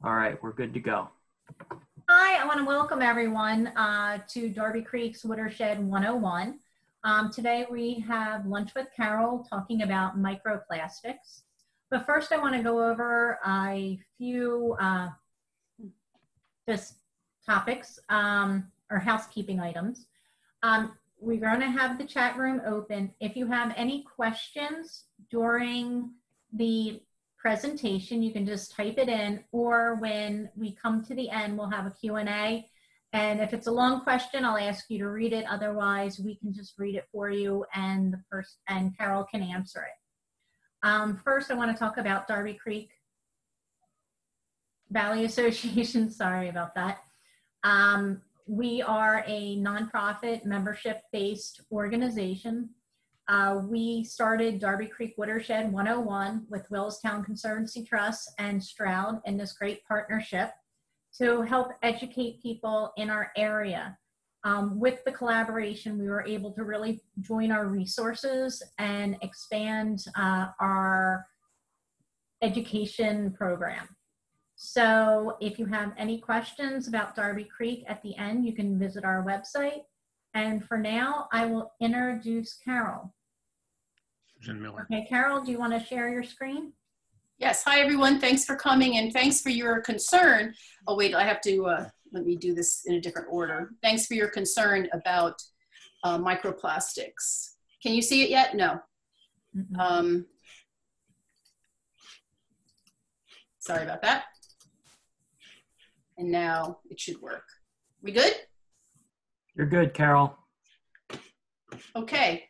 All right, we're good to go. Hi, I want to welcome everyone to Darby Creek's Watershed 101. Today we have lunch with Carol talking about microplastics. But first I want to go over a few just topics or housekeeping items. We're going to have the chat room open. If you have any questions during the presentation, you can just type it in, or when we come to the end, we'll have a Q&A. And if it's a long question, I'll ask you to read it. Otherwise, we can just read it for you, and Carol can answer it. First, I want to talk about Darby Creek Valley Association. Sorry about that. We are a nonprofit membership-based organization. We started Darby Creek Watershed 101 with Willistown Conservancy Trust and Stroud in this great partnership to help educate people in our area. With the collaboration, we were able to really join our resources and expand our education program. So if you have any questions about Darby Creek at the end, you can visit our website. And for now, I will introduce Carol. Susan Miller. Okay, Carol, do you want to share your screen? Yes, hi everyone. Thanks for coming and thanks for your concern. Oh wait, I have to, let me do this in a different order. Thanks for your concern about microplastics. Can you see it yet? No. Mm-hmm. Sorry about that. And now it should work. We good? You're good, Carol. Okay.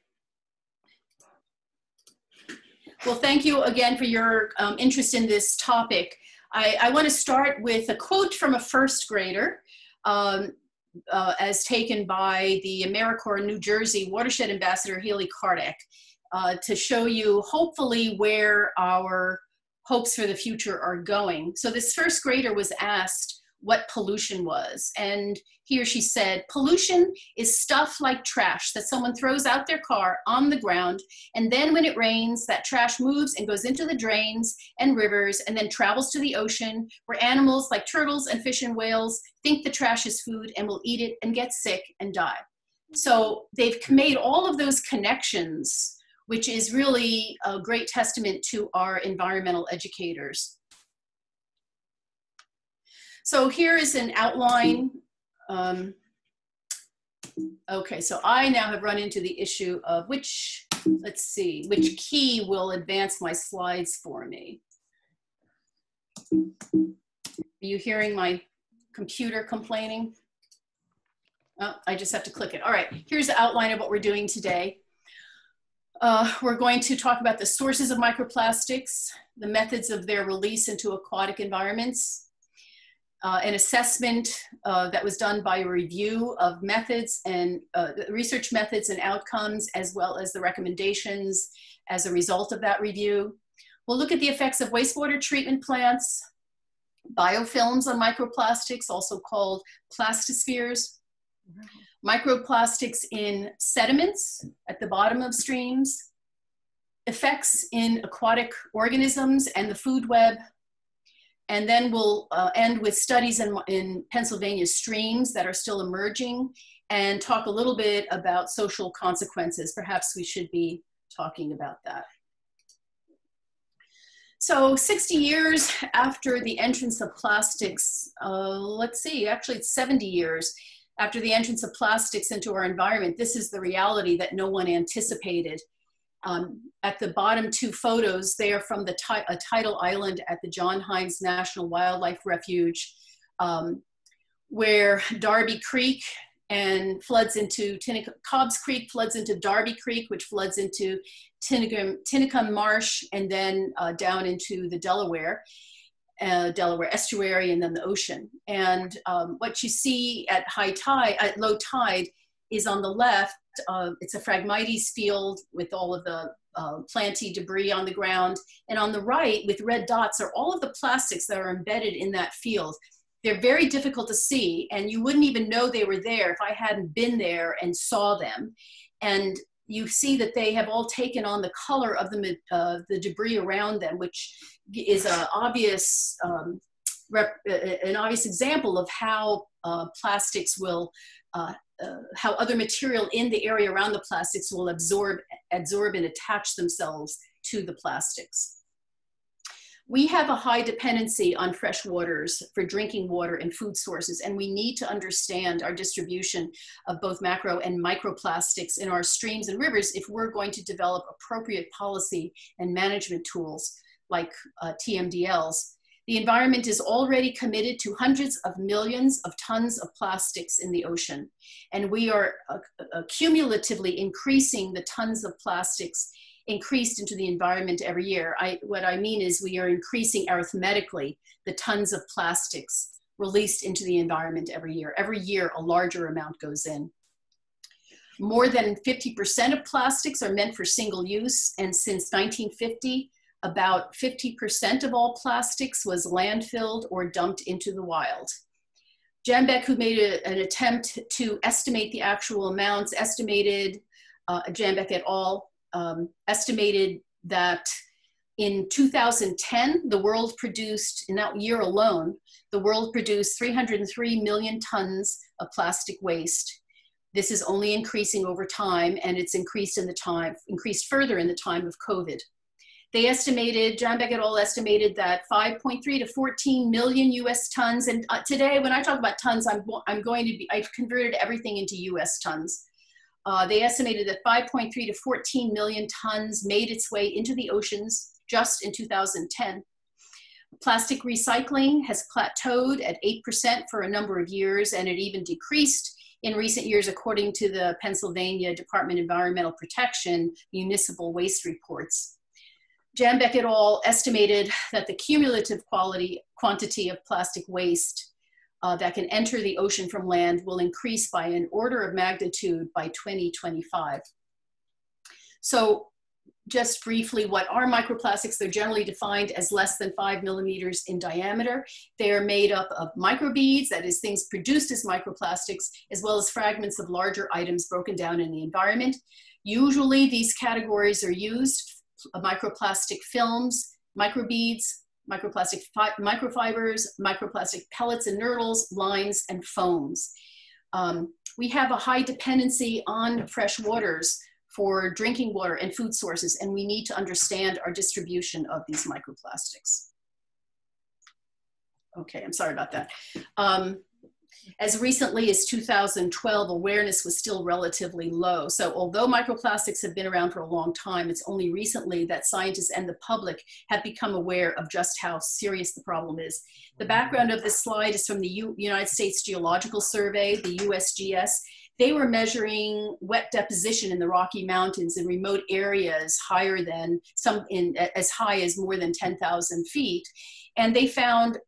Well, thank you again for your interest in this topic. I want to start with a quote from a first grader as taken by the AmeriCorps New Jersey Watershed Ambassador Healy Kardec to show you hopefully where our hopes for the future are going. So this first grader was asked what pollution was, and he or she said, pollution is stuff like trash that someone throws out their car on the ground, and then when it rains, that trash moves and goes into the drains and rivers and then travels to the ocean, where animals like turtles and fish and whales think the trash is food and will eat it and get sick and die. So they've made all of those connections, which is really a great testament to our environmental educators. So here is an outline. Okay, so I now have run into the issue of which, let's see, which key will advance my slides for me. Are you hearing my computer complaining? Oh, I just have to click it. All right, here's the outline of what we're doing today. We're going to talk about the sources of microplastics, the methods of their release into aquatic environments, an assessment that was done by a review of methods and research methods and outcomes, as well as the recommendations as a result of that review. We'll look at the effects of wastewater treatment plants, biofilms on microplastics, also called plastospheres, microplastics in sediments at the bottom of streams, effects in aquatic organisms and the food web, and then we'll end with studies in Pennsylvania streams that are still emerging and talk a little bit about social consequences. Perhaps we should be talking about that. So 60 years after the entrance of plastics, let's see, actually it's 70 years after the entrance of plastics into our environment, this is the reality that no one anticipated. At the bottom two photos, they are from the a tidal island at the John Hines National Wildlife Refuge, where Darby Creek and floods into Cobbs Creek, floods into Darby Creek, which floods into Tinicum Marsh, and then down into the Delaware estuary, and then the ocean. And what you see at high tide, at low tide, is on the left. It's a Phragmites field with all of the planty debris on the ground. And on the right, with red dots, are all of the plastics that are embedded in that field. They're very difficult to see, and you wouldn't even know they were there if I hadn't been there and saw them. And you see that they have all taken on the color of the debris around them, which is an obvious an obvious example of how plastics will, how other material in the area around the plastics will absorb and attach themselves to the plastics. We have a high dependency on fresh waters for drinking water and food sources, and we need to understand our distribution of both macro and microplastics in our streams and rivers if we're going to develop appropriate policy and management tools like TMDLs. The environment is already committed to hundreds of millions of tons of plastics in the ocean, and we are cumulatively increasing the tons of plastics increased into the environment every year. What I mean is we are increasing arithmetically the tons of plastics released into the environment every year. Every year, a larger amount goes in. More than 50% of plastics are meant for single use, and since 1950, about 50% of all plastics was landfilled or dumped into the wild. Jan Beck, who made an attempt to estimate the actual amounts, estimated, Jan Beck et al., estimated that in 2010, the world produced, in that year alone, the world produced 303 million tons of plastic waste. This is only increasing over time, and it's increased further in the time of COVID. They estimated, Jan Beck et al. Estimated that 5.3 to 14 million US tons, and today when I talk about tons, I've converted everything into US tons. They estimated that 5.3 to 14 million tons made its way into the oceans just in 2010. Plastic recycling has plateaued at 8% for a number of years, and it even decreased in recent years according to the Pennsylvania Department of Environmental Protection municipal waste reports. Jan Beck et al. Estimated that the cumulative quantity of plastic waste that can enter the ocean from land will increase by an order of magnitude by 2025. So just briefly, what are microplastics? They're generally defined as less than 5 millimeters in diameter. They are made up of microbeads, that is things produced as microplastics, as well as fragments of larger items broken down in the environment. Usually these categories are used: microplastic films, microbeads, microplastic microfibers, microplastic pellets and nurdles, lines, and foams. We have a high dependency on fresh waters for drinking water and food sources, and we need to understand our distribution of these microplastics. Okay, I'm sorry about that. As recently as 2012, awareness was still relatively low. So although microplastics have been around for a long time, it's only recently that scientists and the public have become aware of just how serious the problem is. The background of this slide is from the United States Geological Survey, the USGS. They were measuring wet deposition in the Rocky Mountains in remote areas higher than as high as more than 10,000 feet. And they found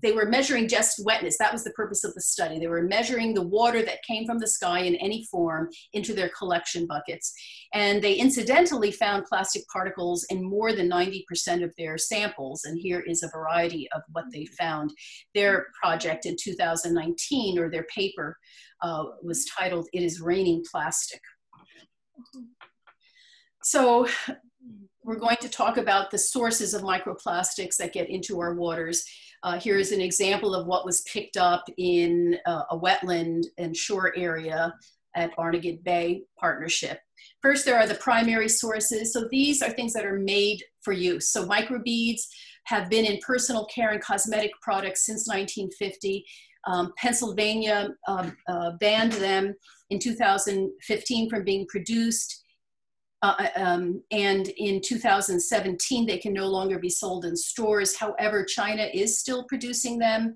they were measuring just wetness. That was the purpose of the study. They were measuring the water that came from the sky in any form into their collection buckets. And they incidentally found plastic particles in more than 90% of their samples. And here is a variety of what they found. Their project in 2019, or their paper, was titled, "It is Raining Plastic." So we're going to talk about the sources of microplastics that get into our waters. Here is an example of what was picked up in a wetland and shore area at Barnegat Bay Partnership. First, there are the primary sources. So these are things that are made for use. So microbeads have been in personal care and cosmetic products since 1950. Pennsylvania banned them in 2015 from being produced. And in 2017, they can no longer be sold in stores. However, China is still producing them,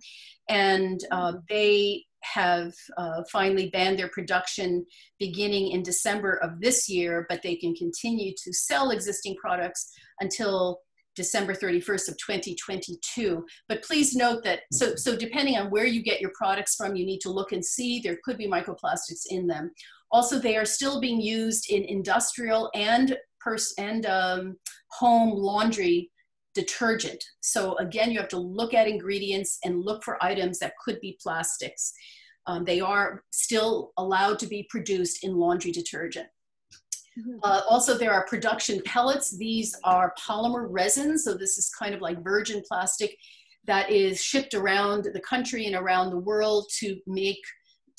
and they have finally banned their production beginning in December of this year, but they can continue to sell existing products until December 31st of 2022. But please note that, so depending on where you get your products from, you need to look and see, there could be microplastics in them. Also, they are still being used in industrial and home laundry detergent. So again, you have to look at ingredients and look for items that could be plastics. They are still allowed to be produced in laundry detergent. Also, there are production pellets. These are polymer resins. So this is kind of like virgin plastic that is shipped around the country and around the world to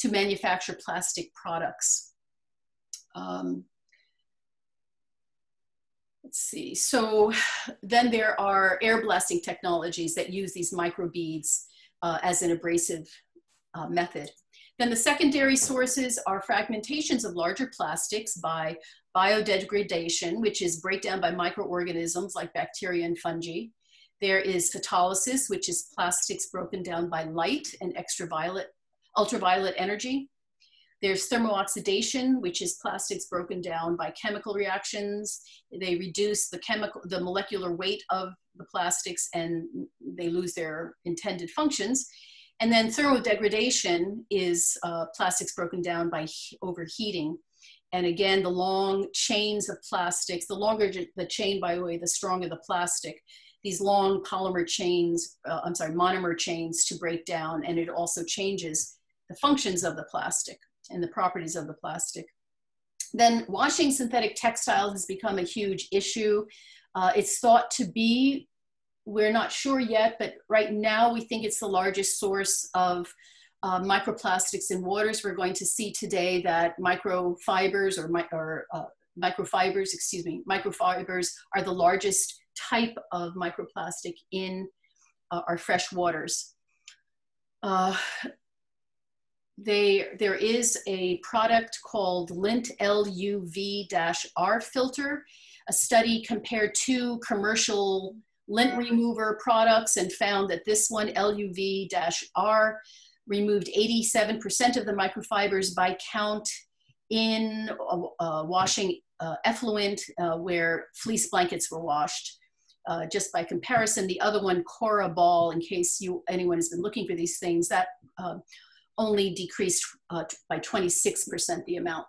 manufacture plastic products. Let's see. So then there are air blasting technologies that use these microbeads as an abrasive method. Then the secondary sources are fragmentations of larger plastics by biodegradation, which is breakdown by microorganisms like bacteria and fungi. There is photolysis, which is plastics broken down by light and ultraviolet energy. There's thermooxidation, which is plastics broken down by chemical reactions. They reduce the molecular weight of the plastics and they lose their intended functions. And then thermodegradation is plastics broken down by overheating. And again, the long chains of plastics, the longer the chain, by the way, the stronger the plastic, these long polymer chains, monomer chains to break down, and it also changes the functions of the plastic and the properties of the plastic. Then washing synthetic textiles has become a huge issue. It's thought to be, we're not sure yet, but right now we think it's the largest source of microplastics in waters. We're going to see today that microfibers are the largest type of microplastic in our fresh waters. There is a product called Lint LUV-R filter. A study compared two commercial lint remover products and found that this one, LUV-R, removed 87% of the microfibers by count in washing effluent where fleece blankets were washed. Just by comparison, the other one, Cora Ball, in case anyone has been looking for these things, that only decreased by 26% the amount.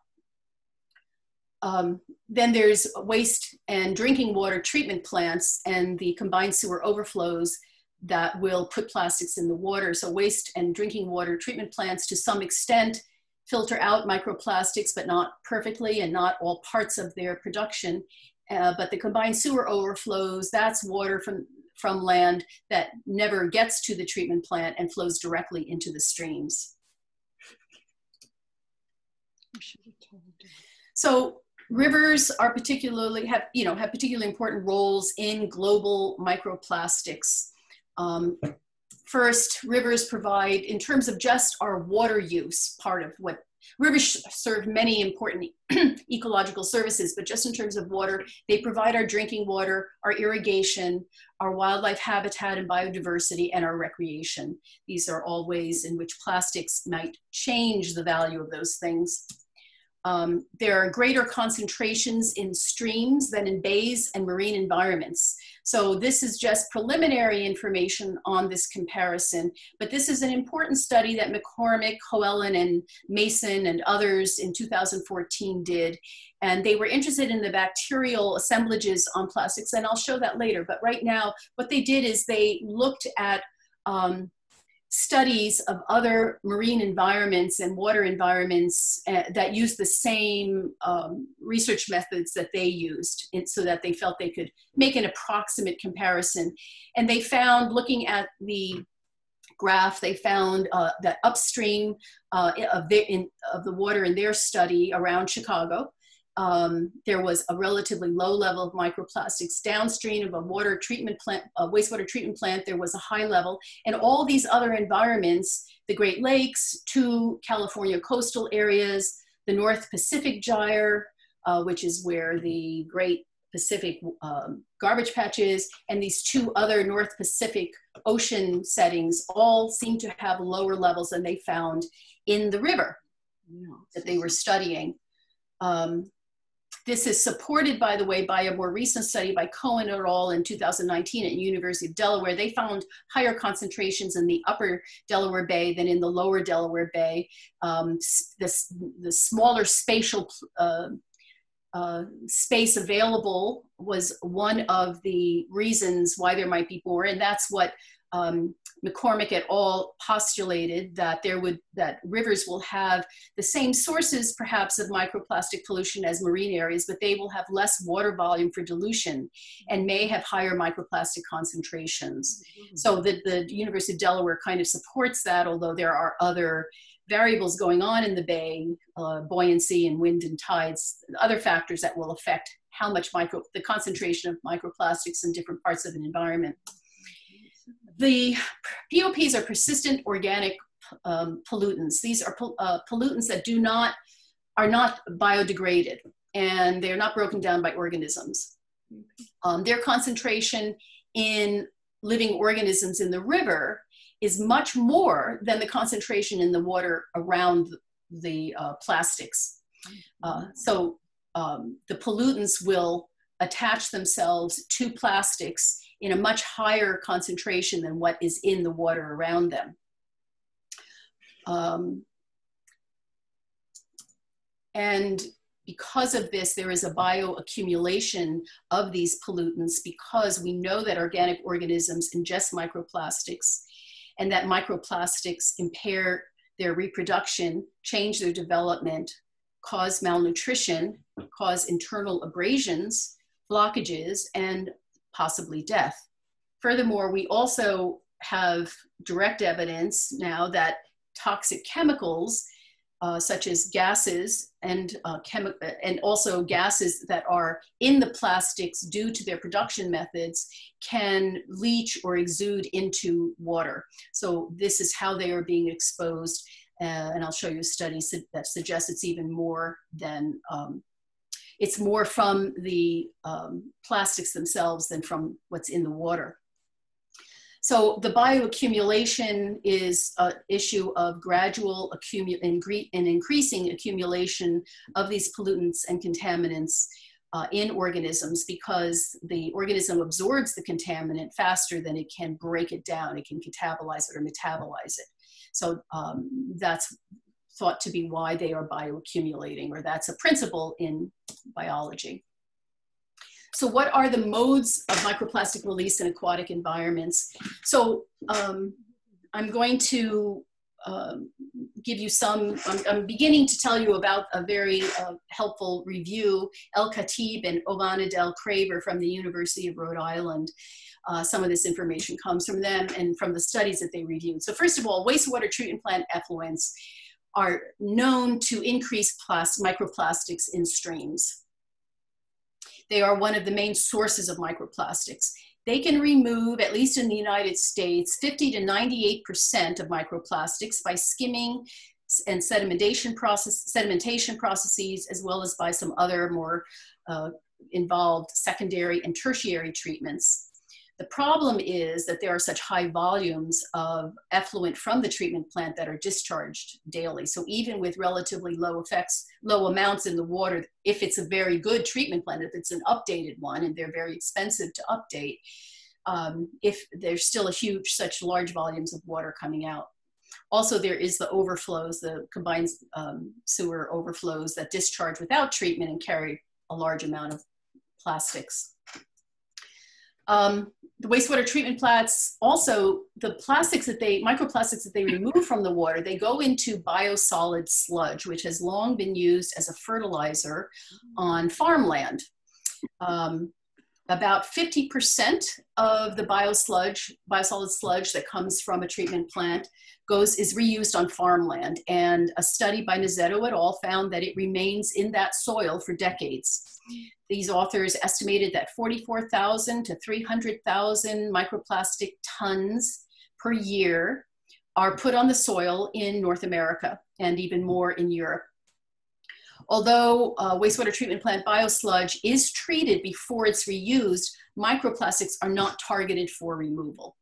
Then there's waste and drinking water treatment plants and the combined sewer overflows that will put plastics in the water. So waste and drinking water treatment plants to some extent filter out microplastics, but not perfectly and not all parts of their production. But the combined sewer overflows, that's water from land that never gets to the treatment plant and flows directly into the streams. So rivers are have particularly important roles in global microplastics. First, rivers provide, in terms of just our water use, part of what rivers serve many important ecological services, but just in terms of water, they provide our drinking water, our irrigation, our wildlife habitat and biodiversity, and our recreation. These are all ways in which plastics might change the value of those things. There are greater concentrations in streams than in bays and marine environments. So this is just preliminary information on this comparison, but this is an important study that McCormick, Hoellen, and Mason and others in 2014 did. And they were interested in the bacterial assemblages on plastics, and I'll show that later. But right now, what they did is they looked at studies of other marine environments and water environments that use the same research methods that they used, so that they felt they could make an approximate comparison. And they found, looking at the graph, they found that upstream of the water in their study around Chicago, there was a relatively low level of microplastics. Downstream of a water treatment plant, a wastewater treatment plant, there was a high level. And all these other environments, the Great Lakes, 2 California coastal areas, the North Pacific Gyre, which is where the Great Pacific garbage patch is, and these 2 other North Pacific ocean settings all seem to have lower levels than they found in the river that they were studying. This is supported, by the way, by a more recent study by Cohen et al. In 2019 at University of Delaware. They found higher concentrations in the upper Delaware Bay than in the lower Delaware Bay. The smaller spatial space available was one of the reasons why there might be more, and that's what McCormick et al. Postulated that that rivers will have the same sources perhaps of microplastic pollution as marine areas, but they will have less water volume for dilution and may have higher microplastic concentrations. So the University of Delaware kind of supports that, although there are other variables going on in the bay, buoyancy and wind and tides, other factors that will affect how much the concentration of microplastics in different parts of an environment. The POPs are persistent organic pollutants. These are pollutants that are not biodegraded, and they're not broken down by organisms. Their concentration in living organisms in the river is much more than the concentration in the water around the plastics. So the pollutants will attach themselves to plastics in a much higher concentration than what is in the water around them. And because of this, there is a bioaccumulation of these pollutants because we know that organic organisms ingest microplastics and that microplastics impair their reproduction, change their development, cause malnutrition, cause internal abrasions, blockages, and possibly death. Furthermore, we also have direct evidence now that toxic chemicals, such as gases and also gases that are in the plastics due to their production methods, can leach or exude into water. So this is how they are being exposed. And I'll show you a study that suggests it's even more than it's more from the plastics themselves than from what's in the water. So the bioaccumulation is an issue of gradual and increasing accumulation of these pollutants and contaminants in organisms, because the organism absorbs the contaminant faster than it can break it down. It can catabolize it or metabolize it. So that's thought to be why they are bioaccumulating, or that's a principle in biology. So what are the modes of microplastic release in aquatic environments? So I'm going to give you some, I'm beginning to tell you about a very helpful review, El Khatib and Ovana Del Craver from the University of Rhode Island. Some of this information comes from them and from the studies that they reviewed. So first of all, wastewater treatment plant effluents are known to increase microplastics in streams. They are one of the main sources of microplastics. They can remove, at least in the United States, 50 to 98% of microplastics by skimming and sedimentation processes, as well as by some other more involved secondary and tertiary treatments. The problem is that there are such high volumes of effluent from the treatment plant that are discharged daily. So even with relatively low amounts in the water, if it's a very good treatment plant, if it's an updated one, and they're very expensive to update, if there's still such large volumes of water coming out. Also, there is the overflows, the combined sewer overflows that discharge without treatment and carry a large amount of plastics. The wastewater treatment plants, also the microplastics that they remove from the water, they go into biosolid sludge, which has long been used as a fertilizer on farmland. About 50% of the biosolid sludge that comes from a treatment plant is reused on farmland. And a study by Nozzetto et al. Found that it remains in that soil for decades. These authors estimated that 44,000 to 300,000 microplastic tons per year are put on the soil in North America and even more in Europe. Although wastewater treatment plant biosludge is treated before it's reused, microplastics are not targeted for removal.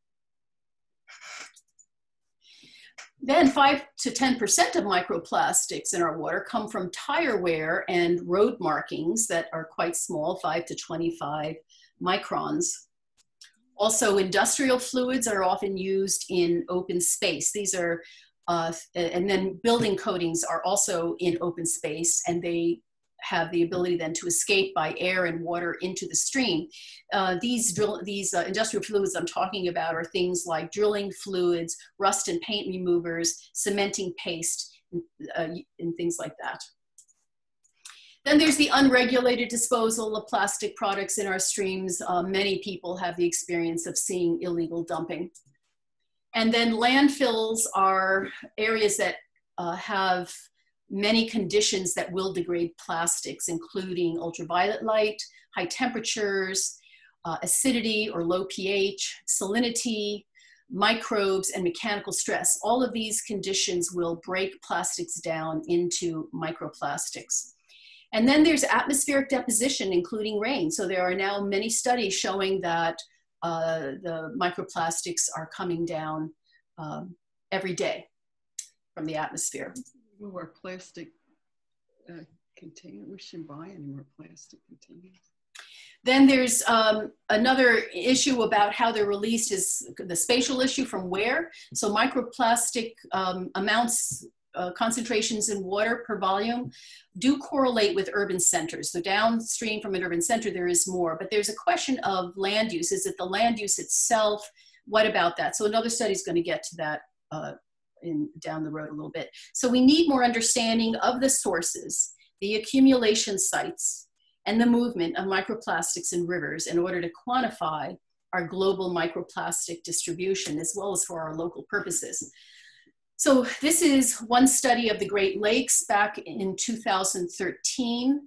Then 5 to 10% of microplastics in our water come from tire wear and road markings that are quite small, 5 to 25 microns. Also, industrial fluids are often used in open space. These are, and then building coatings are also in open space, and they have the ability then to escape by air and water into the stream. These industrial fluids I'm talking about are things like drilling fluids, rust and paint removers, cementing paste, and things like that. Then there's the unregulated disposal of plastic products in our streams. Many people have the experience of seeing illegal dumping. And then landfills are areas that have many conditions that will degrade plastics, including ultraviolet light, high temperatures, acidity or low pH, salinity, microbes, and mechanical stress. All of these conditions will break plastics down into microplastics. And then there's atmospheric deposition, including rain. So there are now many studies showing that the microplastics are coming down every day from the atmosphere. More plastic containers. We shouldn't buy any more plastic containers. Then there's another issue about how they're released is the spatial issue from where. So microplastic amounts, concentrations in water per volume do correlate with urban centers. So downstream from an urban center, there is more, but there's a question of land use. Is it the land use itself? What about that? So another study is going to get to that down the road a little bit. So we need more understanding of the sources, the accumulation sites, and the movement of microplastics in rivers in order to quantify our global microplastic distribution as well as for our local purposes. So this is one study of the Great Lakes back in 2013,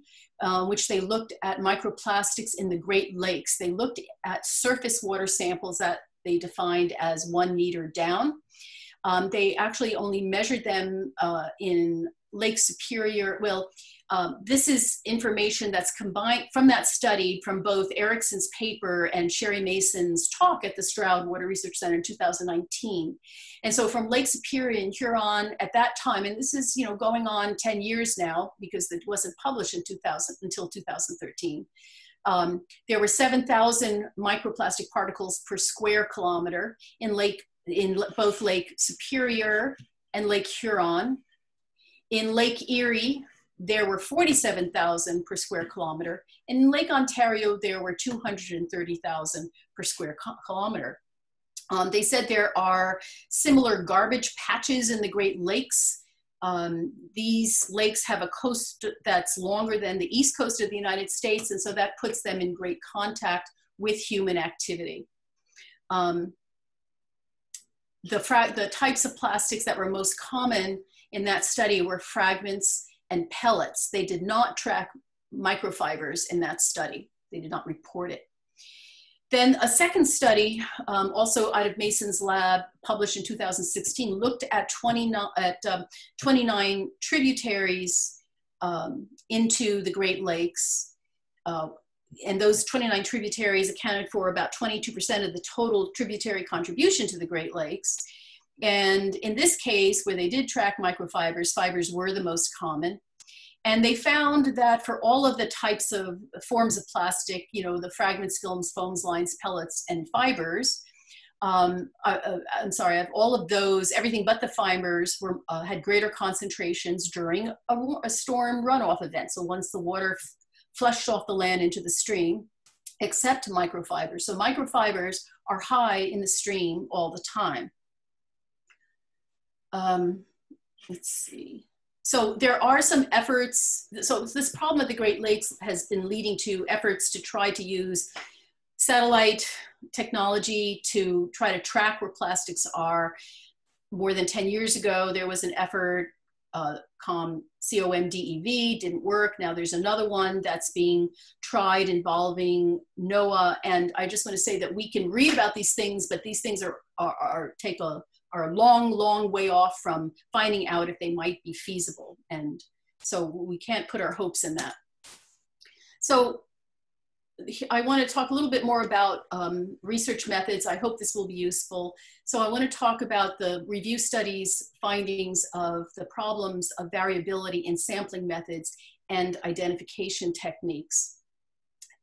which they looked at microplastics in the Great Lakes. They looked at surface water samples that they defined as 1 meter down. They actually only measured them in Lake Superior. Well, this is information that's combined from that study from both Erickson's paper and Sherry Mason's talk at the Stroud Water Research Center in 2019. And so from Lake Superior in Huron at that time, and this is going on 10 years now because it wasn't published in until 2013. There were 7,000 microplastic particles per square kilometer in both Lake Superior and Lake Huron. In Lake Erie, there were 47,000 per square kilometer. In Lake Ontario, there were 230,000 per square kilometer. They said there are similar garbage patches in the Great Lakes. These lakes have a coast that's longer than the east coast of the United States, and so that puts them in great contact with human activity. The types of plastics that were most common in that study were fragments and pellets. They did not track microfibers in that study. They did not report it. Then a second study, also out of Mason's lab, published in 2016, looked at 29 tributaries into the Great Lakes. And those 29 tributaries accounted for about 22% of the total tributary contribution to the Great Lakes. And in this case, where they did track microfibers, fibers were the most common. And they found that for all of the types of forms of plastic, the fragments, films, foams, lines, pellets, and fibers, of all of those, everything but the fibers had greater concentrations during a storm runoff event. So once the water flushed off the land into the stream, except microfibers. So microfibers are high in the stream all the time. Let's see. So there are some efforts. So this problem of the Great Lakes has been leading to efforts to try to use satellite technology to try to track where plastics are. More than 10 years ago, there was an effort, COMDEV, didn't work. Now there's another one that's being tried involving NOAA. And I just want to say that we can read about these things, but these things are a long, long way off from finding out if they might be feasible. And so we can't put our hopes in that. So I want to talk a little bit more about research methods. I hope this will be useful. So I want to talk about the review studies findings of the problems of variability in sampling methods and identification techniques.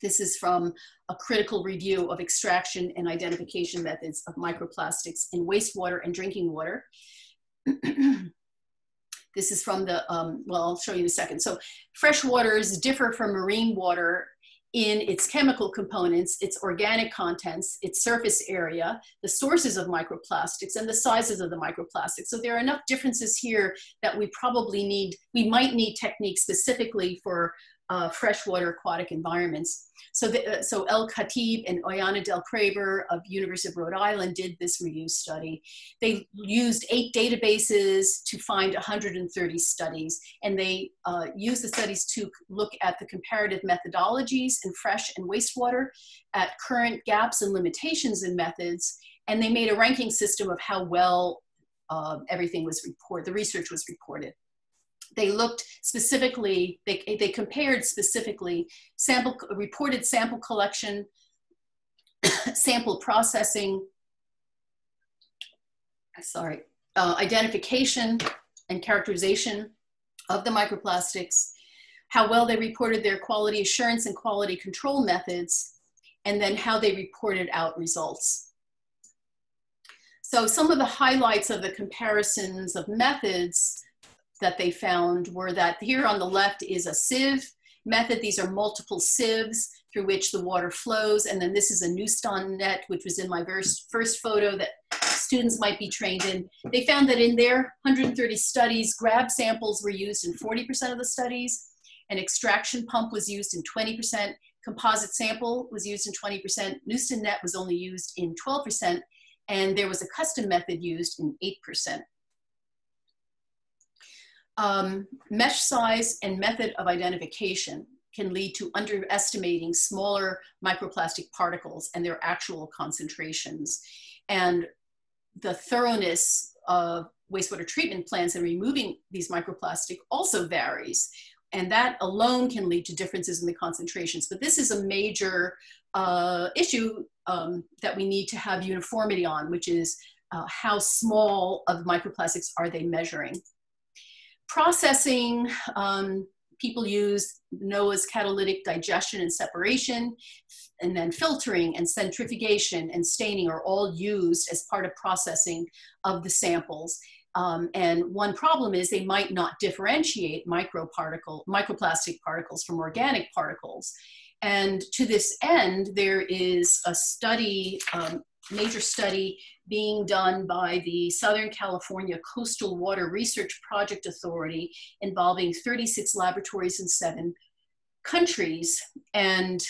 This is from a critical review of extraction and identification methods of microplastics in wastewater and drinking water. This is from the, well, I'll show you in a second. So fresh waters differ from marine water in its chemical components, its organic contents, its surface area, the sources of microplastics, and the sizes of the microplastics. So there are enough differences here that we might need techniques specifically for freshwater aquatic environments. So El Khatib and Oyana Del Craver of University of Rhode Island did this review study. They used 8 databases to find 130 studies, and they used the studies to look at the comparative methodologies in fresh and wastewater, at current gaps and limitations in methods, and they made a ranking system of how well everything was reported, the research was reported. They looked specifically, they compared specifically reported sample collection, sample processing, identification and characterization of the microplastics, how well they reported their quality assurance and quality control methods, and then how they reported out results. So some of the highlights of the comparisons of methods that they found were that here on the left is a sieve method. These are multiple sieves through which the water flows. And then this is a Newston net, which was in my first photo that students might be trained in. They found that in their 130 studies, grab samples were used in 40% of the studies. An extraction pump was used in 20%. Composite sample was used in 20%. Newston net was only used in 12%. And there was a custom method used in 8%. Mesh size and method of identification can lead to underestimating smaller microplastic particles and their actual concentrations. And the thoroughness of wastewater treatment plants in removing these microplastic also varies. And that alone can lead to differences in the concentrations. But this is a major issue that we need to have uniformity on, which is how small of microplastics are they measuring. Processing, people use NOAA's catalytic digestion and separation, and then filtering and centrifugation and staining are all used as part of processing of the samples. And one problem is they might not differentiate microplastic particles from organic particles. And to this end, there is a study, major study being done by the Southern California Coastal Water Research Project Authority involving 36 laboratories in 7 countries. And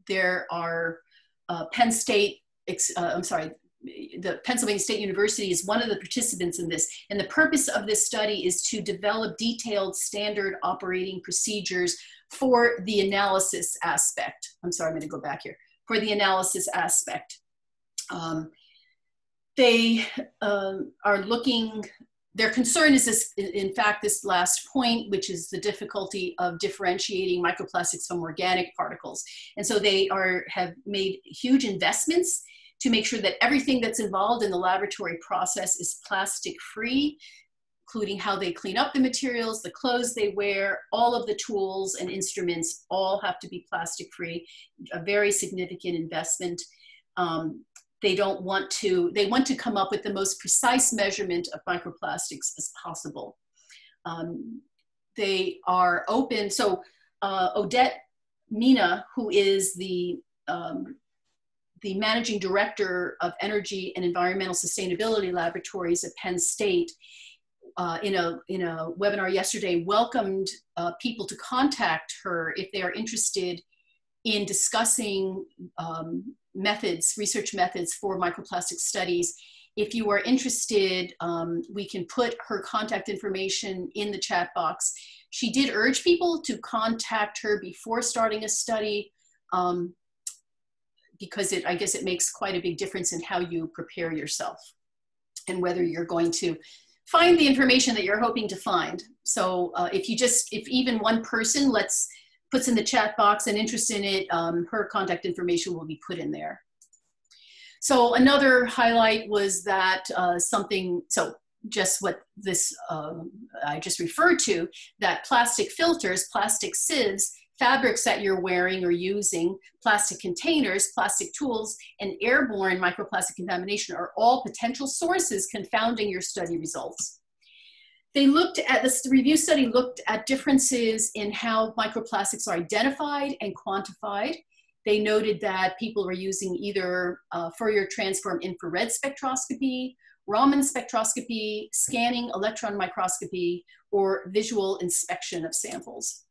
there are the Pennsylvania State University is one of the participants in this. And the purpose of this study is to develop detailed standard operating procedures for the analysis aspect. I'm sorry, I'm gonna go back here. For the analysis aspect. They are looking, their concern is this, in fact, this last point, which is the difficulty of differentiating microplastics from organic particles. And so they have made huge investments to make sure that everything that's involved in the laboratory process is plastic free, including how they clean up the materials, the clothes they wear, all of the tools and instruments all have to be plastic free, a very significant investment. They want to come up with the most precise measurement of microplastics as possible. They are open, so Odette Mina, who is the managing director of Energy and Environmental Sustainability Laboratories at Penn State, in a webinar yesterday, welcomed people to contact her if they are interested in discussing research methods for microplastic studies. If you are interested, we can put her contact information in the chat box. She did urge people to contact her before starting a study because I guess it makes quite a big difference in how you prepare yourself and whether you're going to find the information that you're hoping to find. So if even one person puts in the chat box an interest in it, her contact information will be put in there. So another highlight was that just what this I just referred to, that plastic filters, plastic sieves, fabrics that you're wearing or using, plastic containers, plastic tools, and airborne microplastic contamination are all potential sources confounding your study results. They looked at, this review study looked at differences in how microplastics are identified and quantified. They noted that people were using either Fourier transform infrared spectroscopy, Raman spectroscopy, scanning electron microscopy, or visual inspection of samples.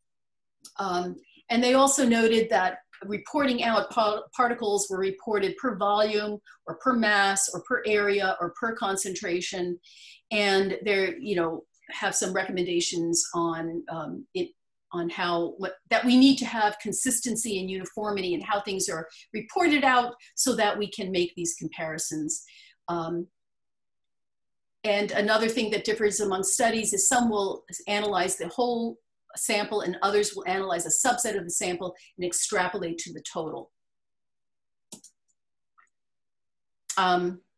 And they also noted that reporting out particles were reported per volume or per mass or per area or per concentration. And there, have some recommendations on that we need to have consistency and uniformity in how things are reported out so that we can make these comparisons. And another thing that differs among studies is some will analyze the whole sample and others will analyze a subset of the sample and extrapolate to the total.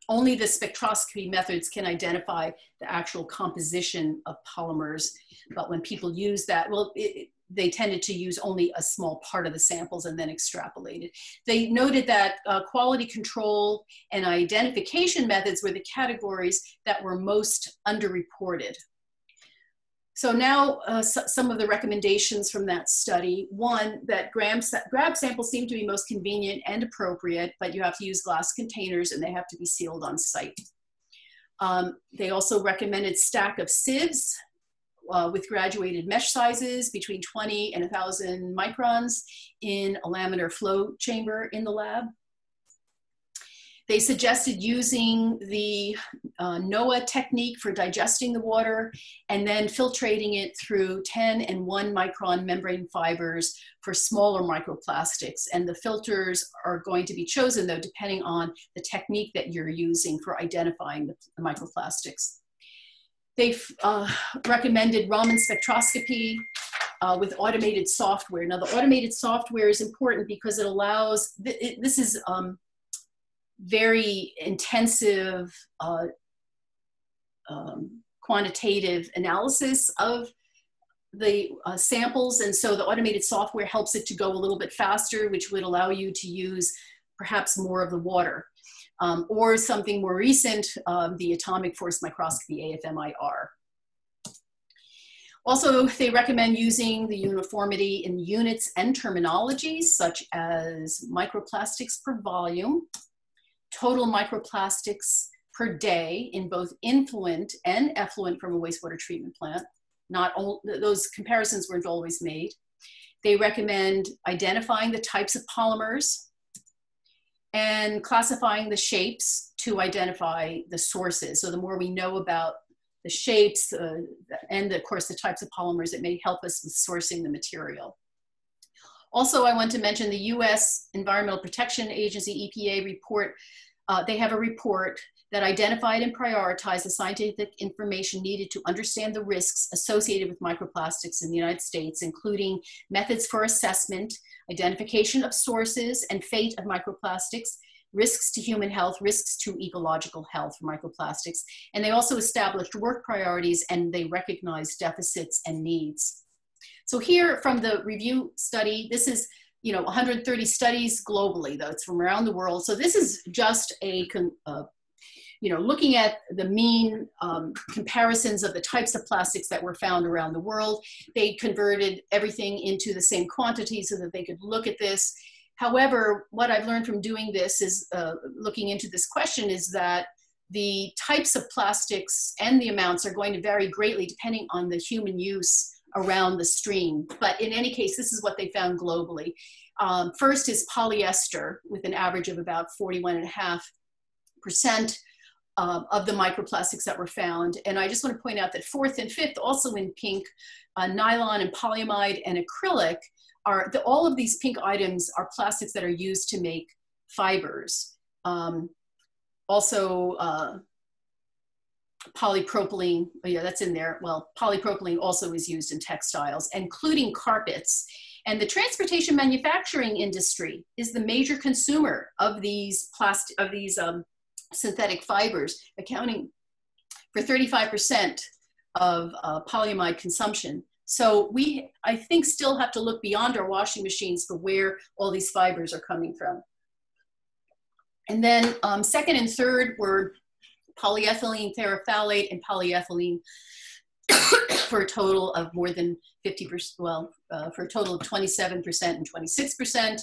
Only the spectroscopy methods can identify the actual composition of polymers, but when people use that, well, they tended to use only a small part of the samples and then extrapolated. They noted that quality control and identification methods were the categories that were most underreported. So now some of the recommendations from that study. One, that grab samples seem to be most convenient and appropriate, but you have to use glass containers and they have to be sealed on site. They also recommended stack of sieves with graduated mesh sizes between 20 and 1,000 microns in a laminar flow chamber in the lab. They suggested using the NOAA technique for digesting the water and then filtrating it through 10 and 1 micron membrane fibers for smaller microplastics. And the filters are going to be chosen, though, depending on the technique that you're using for identifying the microplastics. They've recommended Raman spectroscopy with automated software. Now, the automated software is important because it allows, this is very intensive quantitative analysis of the samples. And so the automated software helps it to go a little bit faster, which would allow you to use perhaps more of the water. Or something more recent, the atomic force microscopy, AFMIR. Also, they recommend using the uniformity in units and terminologies, such as microplastics per volume, total microplastics per day in both influent and effluent from a wastewater treatment plant. Not all, those comparisons weren't always made. They recommend identifying the types of polymers and classifying the shapes to identify the sources. So the more we know about the shapes and of course the types of polymers, it may help us with sourcing the material. Also, I want to mention the US Environmental Protection Agency, EPA report. They have a report that identified and prioritized the scientific information needed to understand the risks associated with microplastics in the United States, including methods for assessment, identification of sources and fate of microplastics, risks to human health, risks to ecological health for microplastics. And they also established work priorities and they recognized deficits and needs. So here from the review study, this is 130 studies globally, though it's from around the world. So this is just a looking at the mean comparisons of the types of plastics that were found around the world. They converted everything into the same quantity so that they could look at this. However, what I've learned from doing this is, looking into this question, is that the types of plastics and the amounts are going to vary greatly depending on the human use around the stream. But in any case, this is what they found globally. First is polyester with an average of about 41.5% of the microplastics that were found. And I just want to point out that fourth and fifth, also in pink, nylon and polyamide and acrylic, all of these pink items are plastics that are used to make fibers. Polypropylene, oh yeah, that's in there. Well, polypropylene also is used in textiles, including carpets. And the transportation manufacturing industry is the major consumer of these synthetic fibers, accounting for 35% of polyamide consumption. So we, I think, still have to look beyond our washing machines for where all these fibers are coming from. And then second and third were polyethylene terephthalate and polyethylene for a total of more than 50%, well, for a total of 27% and 26%.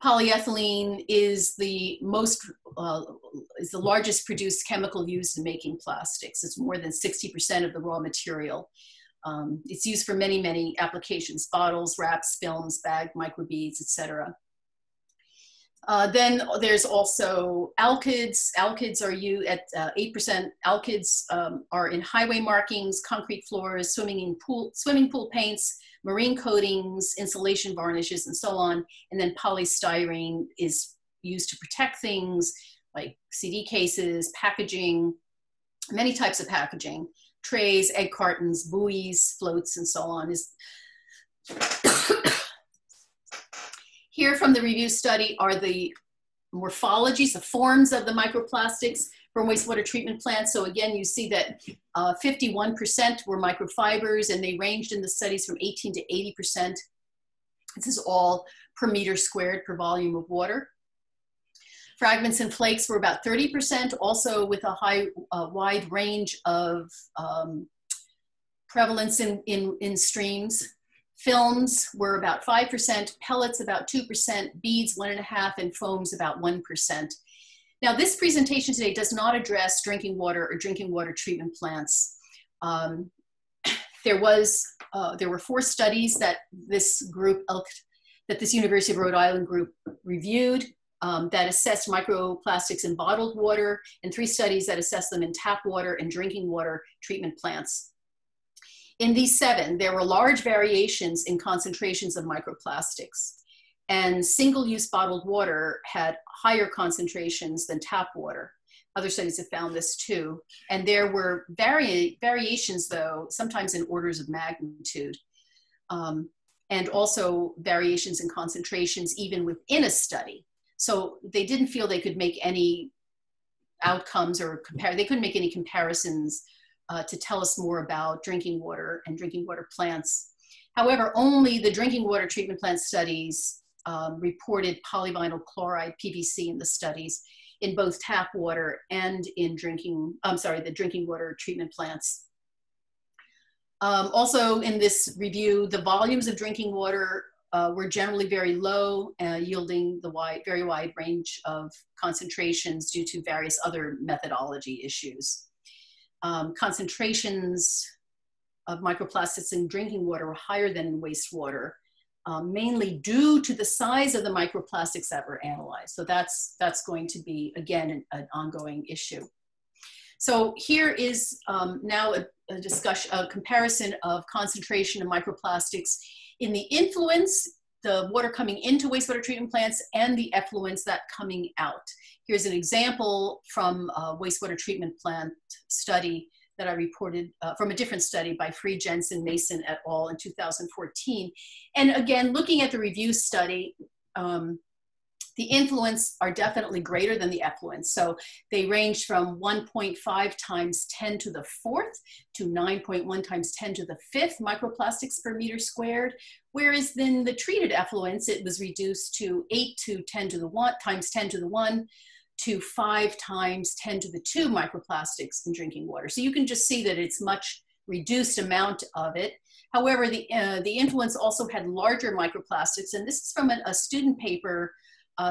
Polyethylene is the largest produced chemical used in making plastics. It's more than 60% of the raw material. It's used for many, many applications: bottles, wraps, films, bag, microbeads, etc. Then there's also alkyds. Alkyds are used at 8%. Alkyds are in highway markings, concrete floors, swimming pool paints, marine coatings, insulation varnishes, and so on. And then polystyrene is used to protect things like CD cases, packaging, many types of packaging, trays, egg cartons, buoys, floats, and so on. Here from the review study are the morphologies, the forms of the microplastics from wastewater treatment plants. So again, you see that 51% were microfibers, and they ranged in the studies from 18 to 80%. This is all per meter squared per volume of water. Fragments and flakes were about 30%, also with a wide range of prevalence in streams. Films were about 5%, pellets about 2%, beads 1.5%, and foams about 1%. Now, this presentation today does not address drinking water or drinking water treatment plants. There were 4 studies that this University of Rhode Island group reviewed that assessed microplastics in bottled water, and 3 studies that assessed them in tap water and drinking water treatment plants. In these 7, there were large variations in concentrations of microplastics, and single-use bottled water had higher concentrations than tap water. Other studies have found this too. And there were variations, though, sometimes in orders of magnitude, and also variations in concentrations even within a study. So they didn't feel they could make any outcomes or they couldn't make any comparisons to tell us more about drinking water and drinking water plants. However, only the drinking water treatment plant studies reported polyvinyl chloride, PVC, in the studies in both tap water and in the drinking water treatment plants. Also in this review, the volumes of drinking water were generally very low, yielding the very wide range of concentrations due to various other methodology issues. Concentrations of microplastics in drinking water were higher than in wastewater, mainly due to the size of the microplastics that were analyzed. So that's going to be, again, an ongoing issue. So here is now a comparison of concentration of microplastics in the influents, the water coming into wastewater treatment plants, and the effluents that coming out. Here's an example from a wastewater treatment plant study that I reported from a different study by Free, Jensen, Mason et al. In 2014. And again, looking at the review study, the influents are definitely greater than the effluents. So they range from 1.5 times 10 to the 4th to 9.1 times 10 to the 5th microplastics per meter squared. Whereas then the treated effluents, it was reduced to 8 to 10 to the 1 times 10 to the 1 to 5 times 10 to the 2 microplastics in drinking water. So you can just see that it's much reduced amount of it. However, the influents also had larger microplastics, and this is from a student paper,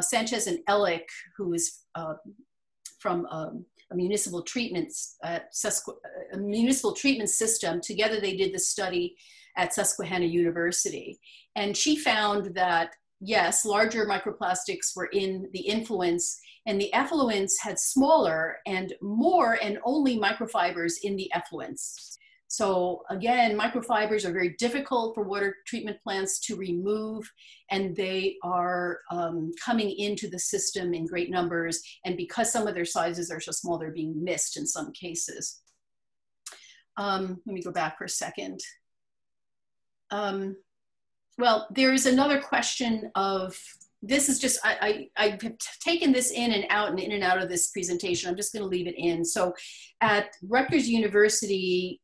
Sanchez and Ellick, who is from a municipal treatment system. Together they did this study at Susquehanna University. And she found that, yes, larger microplastics were in the influents, and the effluents had smaller and more and only microfibers in the effluents. So again, microfibers are very difficult for water treatment plants to remove, and they are coming into the system in great numbers. And because some of their sizes are so small, they're being missed in some cases. Let me go back for a second. Well, there is another question of, this is just, I've taken this in and out of this presentation. I'm just going to leave it in. So at Rutgers University,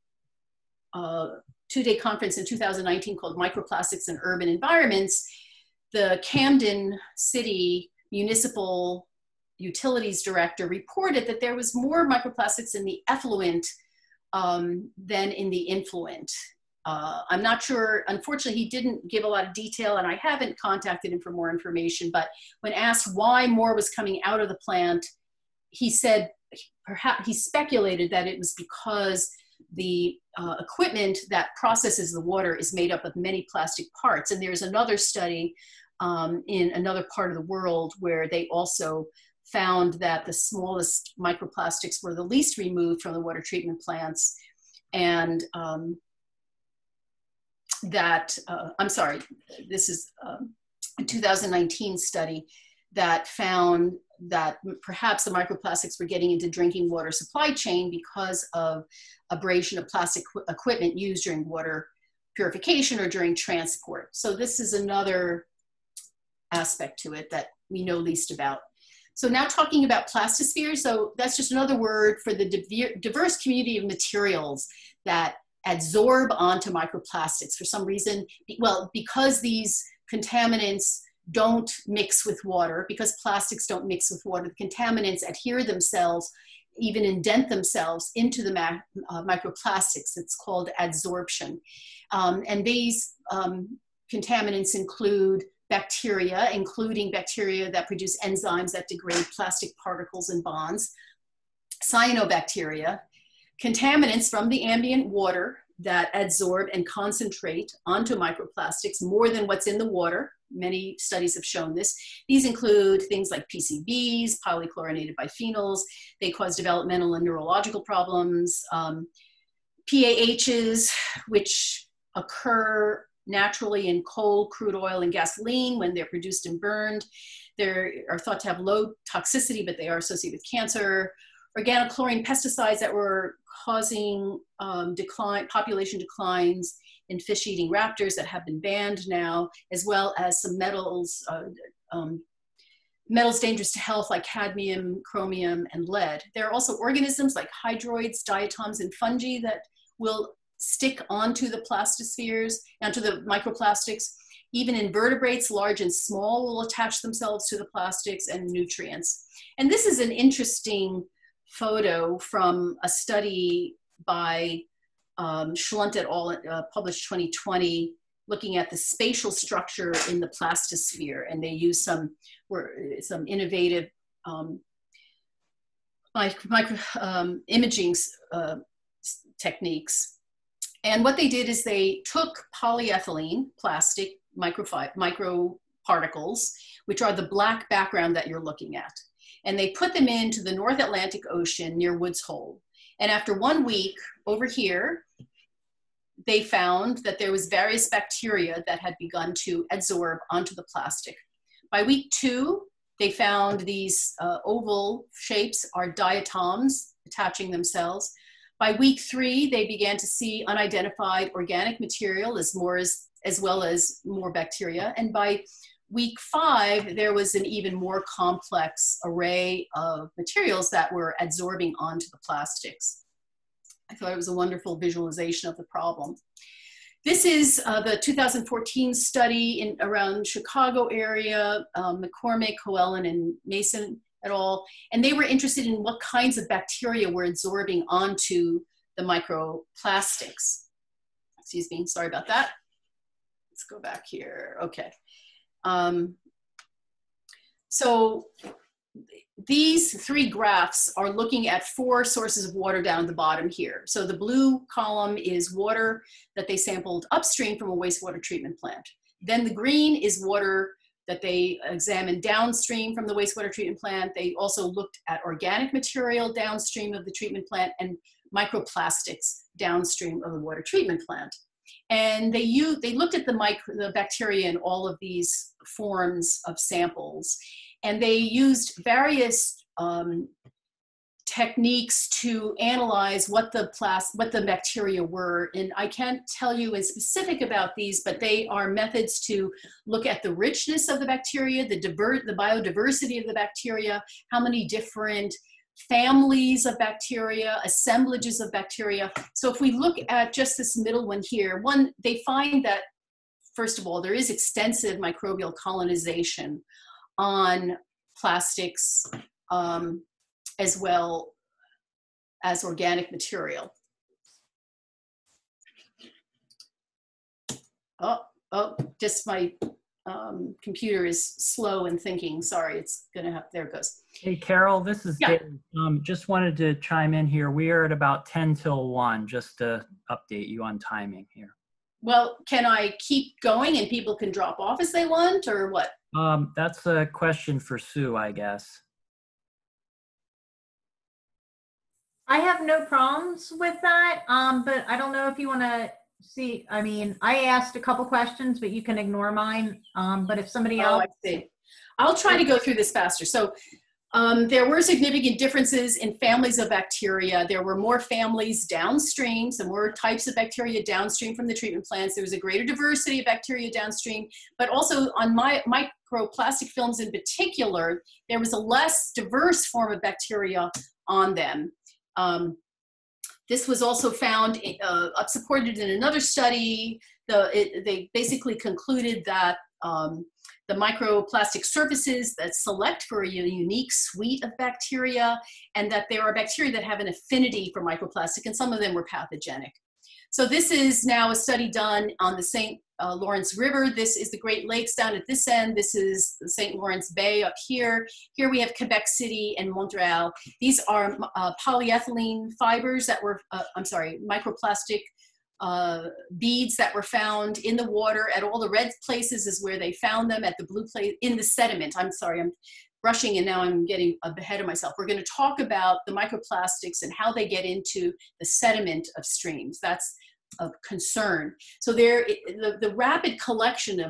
2-day conference in 2019 called Microplastics in Urban Environments, the Camden City Municipal Utilities Director reported that there was more microplastics in the effluent than in the influent. I'm not sure, unfortunately, he didn't give a lot of detail, and I haven't contacted him for more information, but when asked why more was coming out of the plant, he said, perhaps he speculated that it was because the equipment that processes the water is made up of many plastic parts. And there's another study in another part of the world where they also found that the smallest microplastics were the least removed from the water treatment plants. And I'm sorry, this is a 2019 study that found that perhaps the microplastics were getting into drinking water supply chain because of abrasion of plastic equipment used during water purification or during transport. So this is another aspect to it that we know least about. So now talking about plastospheres, so that's just another word for the diverse community of materials that adsorb onto microplastics for some reason. Well, because these contaminants don't mix with water, because plastics don't mix with water, the contaminants adhere themselves, even indent themselves into the microplastics. It's called adsorption. And these contaminants include bacteria, including bacteria that produce enzymes that degrade plastic particles and bonds, cyanobacteria, contaminants from the ambient water that adsorb and concentrate onto microplastics more than what's in the water. Many studies have shown this. These include things like PCBs, polychlorinated biphenyls. They cause developmental and neurological problems. PAHs, which occur naturally in coal, crude oil, and gasoline when they're produced and burned. They are thought to have low toxicity, but they are associated with cancer. Organochlorine pesticides that were causing population declines in fish-eating raptors that have been banned now, as well as some metals, metals dangerous to health like cadmium, chromium, and lead. There are also organisms like hydroids, diatoms, and fungi that will stick onto the plastospheres, onto the microplastics. Even invertebrates, large and small, will attach themselves to the plastics and nutrients. And this is an interesting photo from a study by Schlunt et al., published 2020, looking at the spatial structure in the plastosphere. And they use some innovative imaging techniques. And what they did is they took polyethylene, plastic microparticles, which are the black background that you're looking at. And they put them into the North Atlantic Ocean near Woods Hole. And after 1 week over here, they found that there was various bacteria that had begun to adsorb onto the plastic. By week 2, they found these oval shapes are diatoms attaching themselves. By week 3, they began to see unidentified organic material as well as more bacteria. And by week 5, there was an even more complex array of materials that were adsorbing onto the plastics. I thought it was a wonderful visualization of the problem. This is the 2014 study around Chicago area, McCormick, Hoellen, and Mason et al. And they were interested in what kinds of bacteria were adsorbing onto the microplastics. Excuse me, sorry about that. Let's go back here, okay. So these 3 graphs are looking at 4 sources of water down at the bottom here. So the blue column is water that they sampled upstream from a wastewater treatment plant. Then the green is water that they examined downstream from the wastewater treatment plant. They also looked at organic material downstream of the treatment plant and microplastics downstream of the water treatment plant. And they looked at the bacteria in all of these forms of samples, and they used various techniques to analyze what the bacteria were. And I can't tell you in specific about these, but they are methods to look at the richness of the bacteria, the biodiversity of the bacteria, how many different families of bacteria, assemblages of bacteria. So if we look at just this middle one here, they find that, first of all, there is extensive microbial colonization on plastics as well as organic material. Just my computer is slow in thinking. Sorry, it's gonna have, there it goes. Hey, Carol, this is Yeah. Dave. Just wanted to chime in here. We are at about 10 till 1, just to update you on timing here. Well, can I keep going and people can drop off as they want, or what? That's a question for Sue, I guess. I have no problems with that, but I don't know if you want to see, I mean, I asked a couple questions, but you can ignore mine. But if somebody Oh, else. I see. I'll try to go through this faster. So there were significant differences in families of bacteria. There were more families downstream, some more types of bacteria downstream from the treatment plants. There was a greater diversity of bacteria downstream, but also on microplastic films in particular, there was a less diverse form of bacteria on them. This was also found, supported in another study. They basically concluded that the microplastic surfaces that select for a unique suite of bacteria, and that there are bacteria that have an affinity for microplastic, and some of them were pathogenic. So this is now a study done on the St. Lawrence River. This is the Great Lakes down at this end. This is the St. Lawrence Bay up here. Here we have Quebec City and Montreal. These are polyethylene fibers that were, microplastic beads that were found in the water. At all the red places is where they found them, at the blue place, in the sediment. I'm sorry, I'm rushing and now I'm getting ahead of myself. We're going to talk about the microplastics and how they get into the sediment of streams. That's of concern. So the rapid collection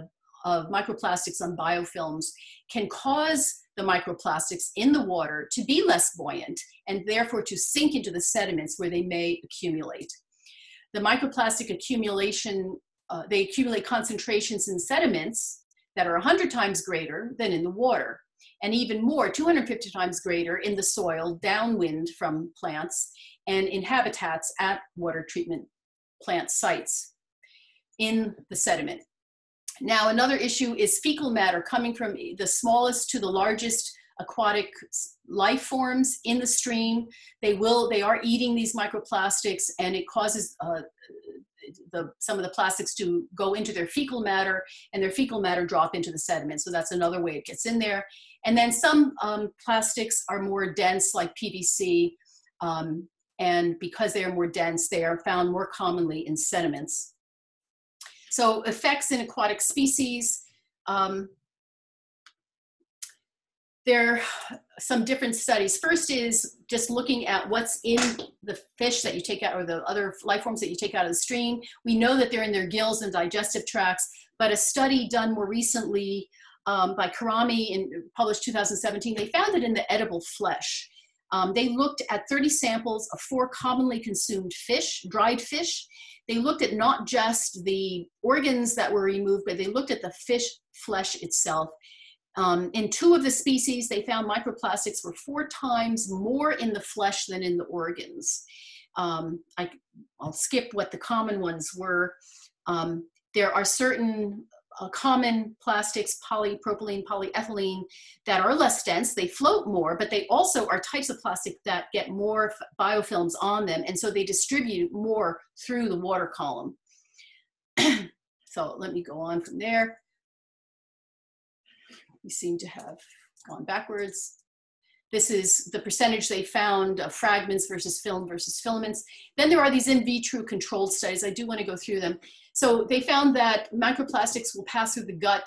of microplastics on biofilms can cause the microplastics in the water to be less buoyant and therefore to sink into the sediments where they may accumulate. The microplastic accumulation, they accumulate concentrations in sediments that are 100 times greater than in the water, and even more, 250 times greater in the soil downwind from plants and in habitats at water treatment plant sites in the sediment. Now, another issue is fecal matter coming from the smallest to the largest aquatic life forms in the stream. They are eating these microplastics, and it causes some of the plastics to go into their fecal matter, and their fecal matter drop into the sediment. So that's another way it gets in there. And then some plastics are more dense, like PVC, and because they are more dense, they are found more commonly in sediments. So effects in aquatic species. There are some different studies. First is just looking at what's in the fish that you take out, or the other life forms that you take out of the stream. We know that they're in their gills and digestive tracts, but a study done more recently by Karami, published 2017, they found it in the edible flesh. They looked at 30 samples of 4 commonly consumed fish, dried fish. They looked at not just the organs that were removed, but they looked at the fish flesh itself. In 2 of the species, they found microplastics were 4 times more in the flesh than in the organs. I'll skip what the common ones were. There are certain common plastics, polypropylene, polyethylene, that are less dense. They float more, but they also are types of plastic that get more biofilms on them, and so they distribute more through the water column. So let me go on from there. We seem to have gone backwards. This is the percentage they found of fragments versus film versus filaments. Then there are these in vitro controlled studies. I do want to go through them. So they found that microplastics will pass through the gut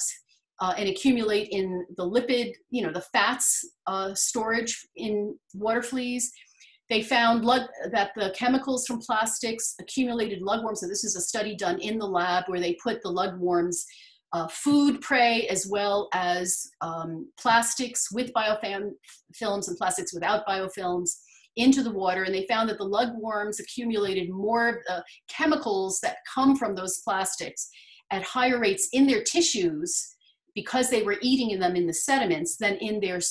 and accumulate in the lipid, the fats storage in water fleas. They found that the chemicals from plastics accumulated lugworms. So this is a study done in the lab where they put the lugworms food prey as well as plastics with biofilms and plastics without biofilms into the water, and they found that the lugworms accumulated more of the chemicals that come from those plastics at higher rates in their tissues because they were eating them in the sediments than in their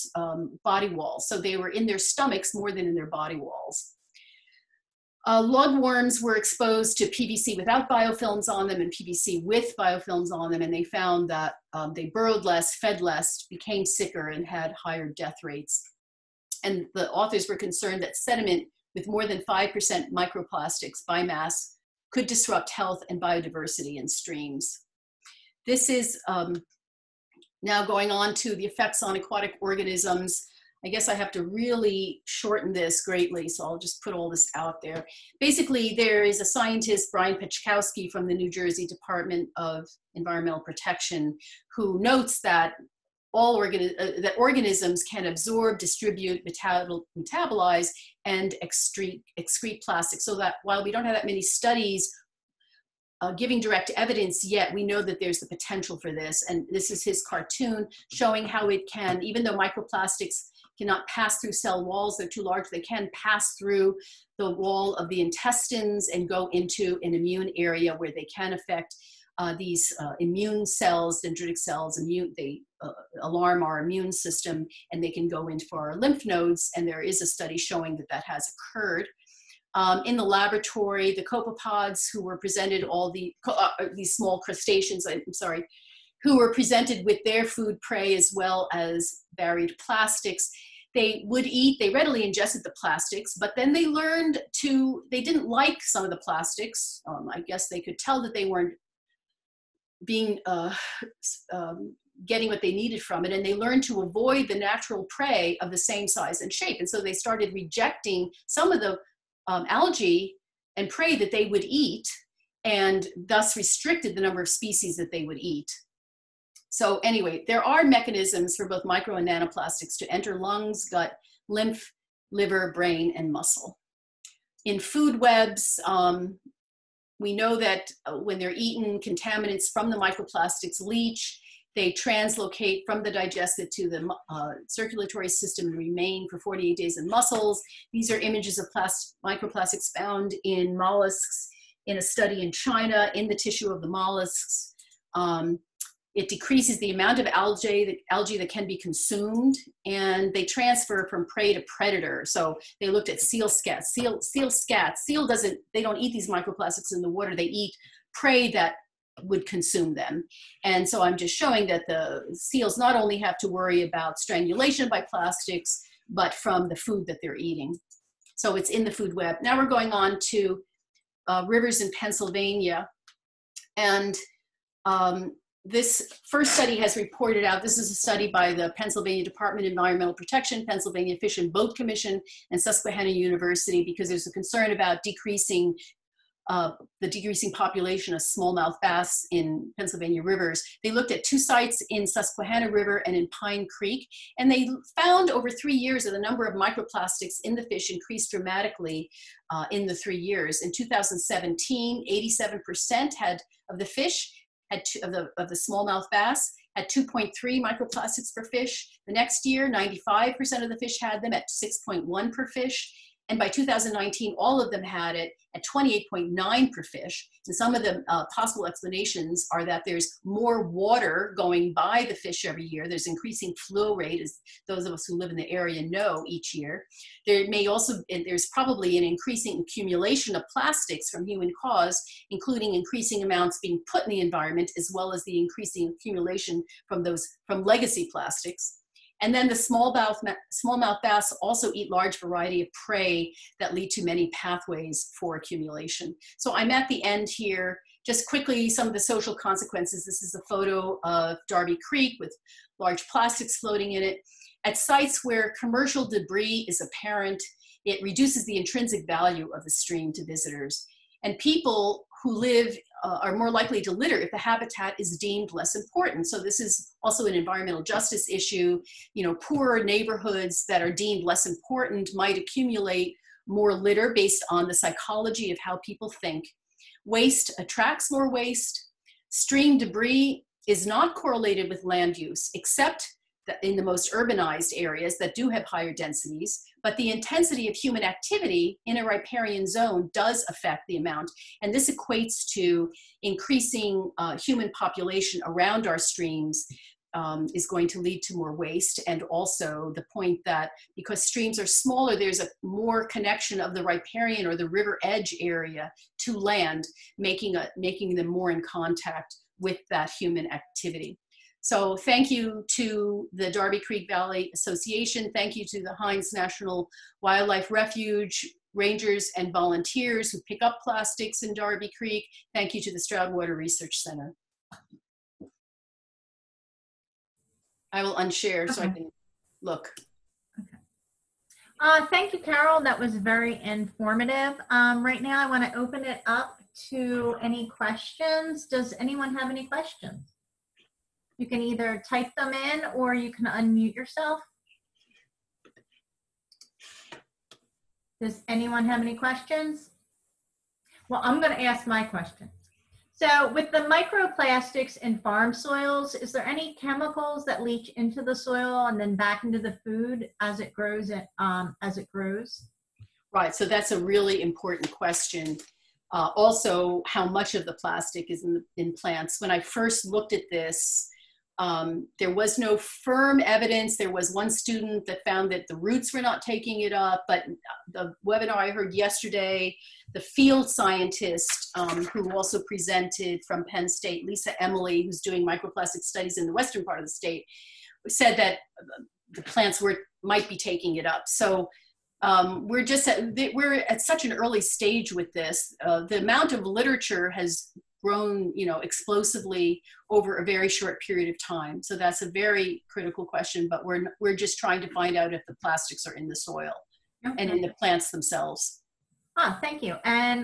body walls. So they were in their stomachs more than in their body walls. Lugworms were exposed to PVC without biofilms on them and PVC with biofilms on them, and they found that they burrowed less, fed less, became sicker, and had higher death rates. And the authors were concerned that sediment with more than 5% microplastics by mass could disrupt health and biodiversity in streams. This is now going on to the effects on aquatic organisms. I guess I have to really shorten this greatly, so I'll just put all this out there. Basically, there is a scientist, Brian Pachkowski, from the New Jersey Department of Environmental Protection, who notes that organisms can absorb, distribute, metabolize, and excrete plastic. So that while we don't have that many studies giving direct evidence yet, we know that there's the potential for this. And this is his cartoon showing how it can, even though microplastics cannot pass through cell walls, they're too large, they can pass through the wall of the intestines and go into an immune area where they can affect these immune cells, dendritic cells. They alarm our immune system, and they can go into our lymph nodes, and there is a study showing that that has occurred. In the laboratory, the copepods who were presented, these small crustaceans, who were presented with their food prey as well as varied plastics, they readily ingested the plastics, but then they learned they didn't like some of the plastics. I guess they could tell that they weren't getting what they needed from it, and they learned to avoid the natural prey of the same size and shape. And so they started rejecting some of the algae and prey that they would eat, and thus restricted the number of species that they would eat. So anyway, there are mechanisms for both micro and nanoplastics to enter lungs, gut, lymph, liver, brain, and muscle. In food webs, we know that when they're eaten, contaminants from the microplastics leach. They translocate from the digestive to the circulatory system and remain for 48 days in mussels. These are images of microplastics found in mollusks in a study in China in the tissue of the mollusks. It decreases the amount of algae that can be consumed, and they transfer from prey to predator. So they looked at seal scats. They don't eat these microplastics in the water. They eat prey that would consume them. And so I'm just showing that the seals not only have to worry about strangulation by plastics, but from the food that they're eating. So it's in the food web. Now we're going on to rivers in Pennsylvania. And this first study has reported out, this is a study by the Pennsylvania Department of Environmental Protection, Pennsylvania Fish and Boat Commission, and Susquehanna University, because there's a concern about the decreasing population of smallmouth bass in Pennsylvania rivers. They looked at 2 sites in Susquehanna River and in Pine Creek, and they found over 3 years that the number of microplastics in the fish increased dramatically in the 3 years. In 2017, 87% of the fish of the smallmouth bass had 2.3 microplastics per fish. The next year, 95% of the fish had them at 6.1 per fish. And by 2019, all of them had it at 28.9 per fish. And some of the possible explanations are that there's more water going by the fish every year. There's increasing flow rate, as those of us who live in the area know, each year. There's probably an increasing accumulation of plastics from human cause, including increasing amounts being put in the environment, as well as the increasing accumulation from legacy plastics. And then the smallmouth bass also eat large variety of prey that lead to many pathways for accumulation. So I'm at the end here. Just quickly, some of the social consequences. This is a photo of Darby Creek with large plastics floating in it. At sites where commercial debris is apparent, it reduces the intrinsic value of the stream to visitors. And people who live are more likely to litter if the habitat is deemed less important. So this is also an environmental justice issue. Poorer neighborhoods that are deemed less important might accumulate more litter based on the psychology of how people think. Waste attracts more waste. Stream debris is not correlated with land use, except that in the most urbanized areas that do have higher densities, but the intensity of human activity in a riparian zone does affect the amount. And this equates to increasing human population around our streams is going to lead to more waste. And also the point that because streams are smaller, there's a more connection of the riparian or the river edge area to land, making them more in contact with that human activity. So thank you to the Darby Creek Valley Association. Thank you to the Hines National Wildlife Refuge, rangers and volunteers who pick up plastics in Darby Creek. Thank you to the Stroud Water Research Center. I will unshare so I Okay. can look. Thank you, Carol. That was very informative. Right now, I want to open it up to any questions. Does anyone have any questions? You can either type them in or you can unmute yourself. Does anyone have any questions? Well, I'm going to ask my question. So with the microplastics in farm soils, is there any chemicals that leach into the soil and then back into the food as it grows? Right, so that's a really important question. Also, how much of the plastic is in plants? When I first looked at this, there was no firm evidence. There was one student that found that the roots were not taking it up, but the webinar I heard yesterday, the field scientist who also presented from Penn State, Lisa Emily, who's doing microplastic studies in the western part of the state, said that the plants might be taking it up. So we're at such an early stage with this. The amount of literature has grown, explosively over a very short period of time. So that's a very critical question, but we're just trying to find out if the plastics are in the soil and in the plants themselves. Thank you. And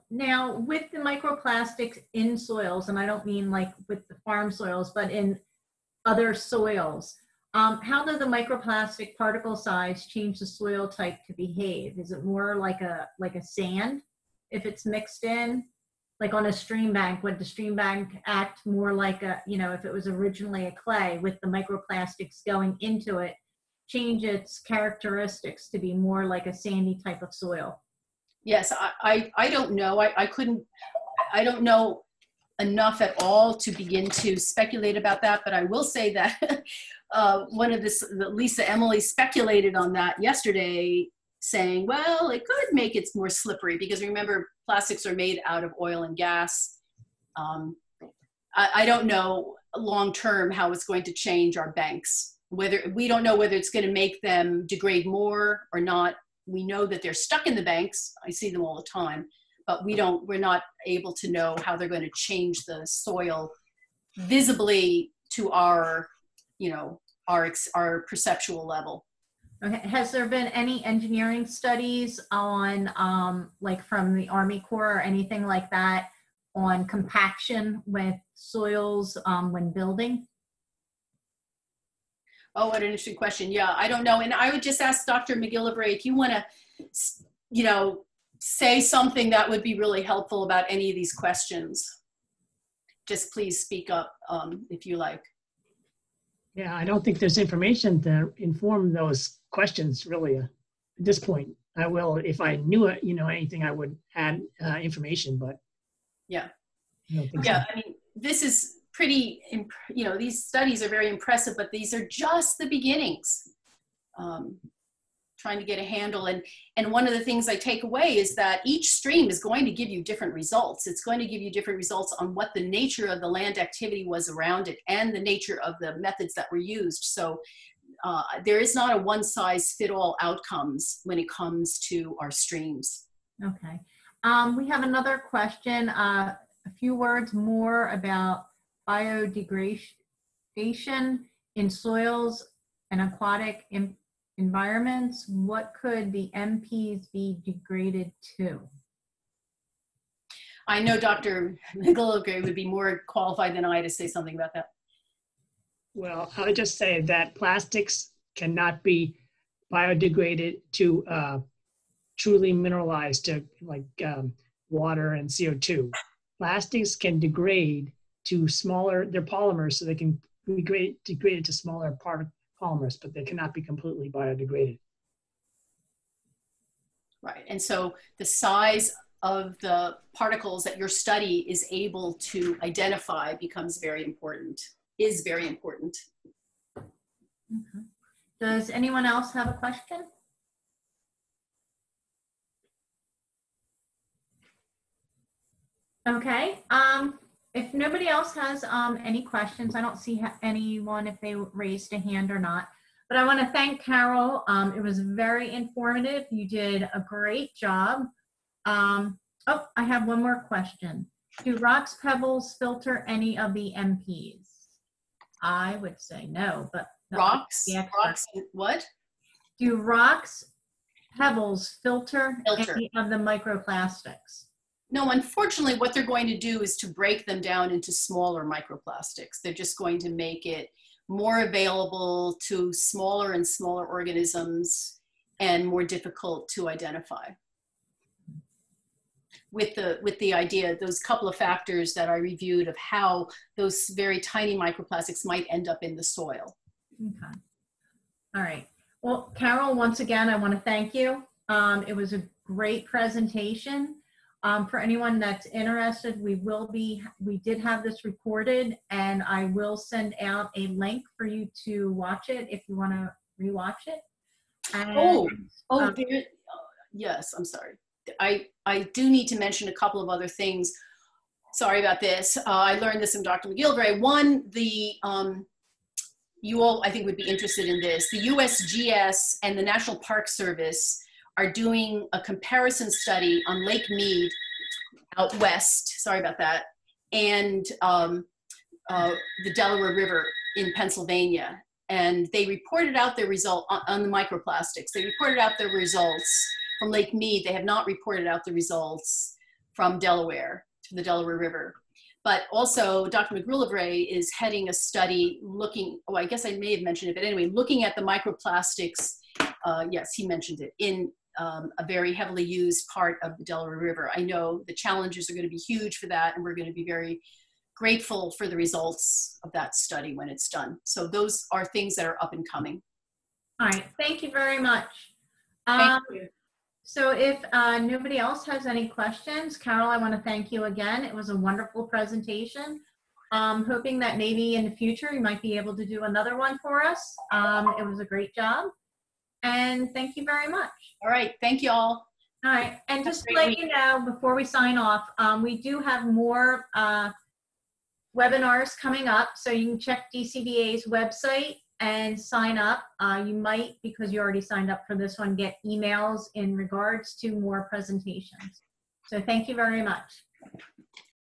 now with the microplastics in soils, and I don't mean like with the farm soils, but in other soils, how do the microplastic particle size change the soil type to behave? Is it more like a sand if it's mixed in? Like on a stream bank, would the stream bank act more like if it was originally a clay with the microplastics going into it, change its characteristics to be more like a sandy type of soil? Yes, I don't know. I don't know enough at all to begin to speculate about that, but I will say that Lisa Emily speculated on that yesterday, saying, well, it could make it more slippery because remember, plastics are made out of oil and gas. I don't know long-term how it's going to change our banks. We don't know whether it's going to make them degrade more or not. We know that they're stuck in the banks. I see them all the time, but we're not able to know how they're going to change the soil visibly to our perceptual level. Okay. Has there been any engineering studies on, like from the Army Corps or anything like that, on compaction with soils when building? Oh, what an interesting question. Yeah, I don't know. And I would just ask Dr. McGillivray, if you want to, say something that would be really helpful about any of these questions. Just please speak up if you like. Yeah, I don't think there's information to inform those questions really at this point. I will, if I knew anything, I would add information, but yeah. I don't think so. I mean, this is pretty, these studies are very impressive, but these are just the beginnings. Trying to get a handle. And one of the things I take away is that each stream is going to give you different results. It's going to give you different results on what the nature of the land activity was around it and the nature of the methods that were used. So there is not a one-size-fit-all outcomes when it comes to our streams. Okay. We have another question. A few words more about biodegradation in soils and aquatic environments. What could the MPs be degraded to? I know Dr. McGillivray would be more qualified than I to say something about that. Well, I would just say that plastics cannot be biodegraded to truly mineralized to like water and CO2. Plastics can degrade to smaller, they're polymers, so they can degrade to smaller polymers, but they cannot be completely biodegraded. Right, and so the size of the particles that your study is able to identify becomes very important, is very important. Okay. Does anyone else have a question? Okay, if nobody else has any questions, I don't see anyone if they raised a hand or not, but I want to thank Carol. It was very informative. You did a great job. Oh, I have one more question. Do rocks, pebbles filter any of the MPs? I would say no, but Rocks? the expert. Rocks, what? Do rocks, pebbles filter Filter. any of the microplastics? No, unfortunately, what they're going to do is to break them down into smaller microplastics. They're just going to make it more available to smaller and smaller organisms and more difficult to identify. With the idea, those couple of factors that I reviewed of how those very tiny microplastics might end up in the soil. Okay. All right. Well, Carol, once again, I want to thank you. It was a great presentation. For anyone that's interested, we did have this recorded, and I will send out a link for you to watch it if you want to rewatch it. And, yes, I'm sorry. I do need to mention a couple of other things. Sorry about this. I learned this from Dr. McGilvray. One, you all, I think, would be interested in this. The USGS and the National Park Service are doing a comparison study on Lake Mead out west, sorry about that, and the Delaware River in Pennsylvania. And they reported out their result on the microplastics. They reported out their results from Lake Mead. They have not reported out the results from Delaware, to the Delaware River. But also, Dr. McGilvray is heading a study looking, oh, I guess I may have mentioned it, but anyway, looking at the microplastics, yes, he mentioned it, in a very heavily used part of the Delaware River. I know the challenges are going to be huge for that, and we're going to be very grateful for the results of that study when it's done. So those are things that are up and coming. all right. Thank you very much. Thank you. So if nobody else has any questions, Carol, I want to thank you again. It was a wonderful presentation. Hoping that maybe in the future you might be able to do another one for us. It was a great job. And thank you very much. All right, thank you all. All right, and Have a just to great let you know, before we sign off, we do have more webinars coming up, so you can check DCBA's website and sign up. You might, because you already signed up for this one, get emails in regards to more presentations. So thank you very much.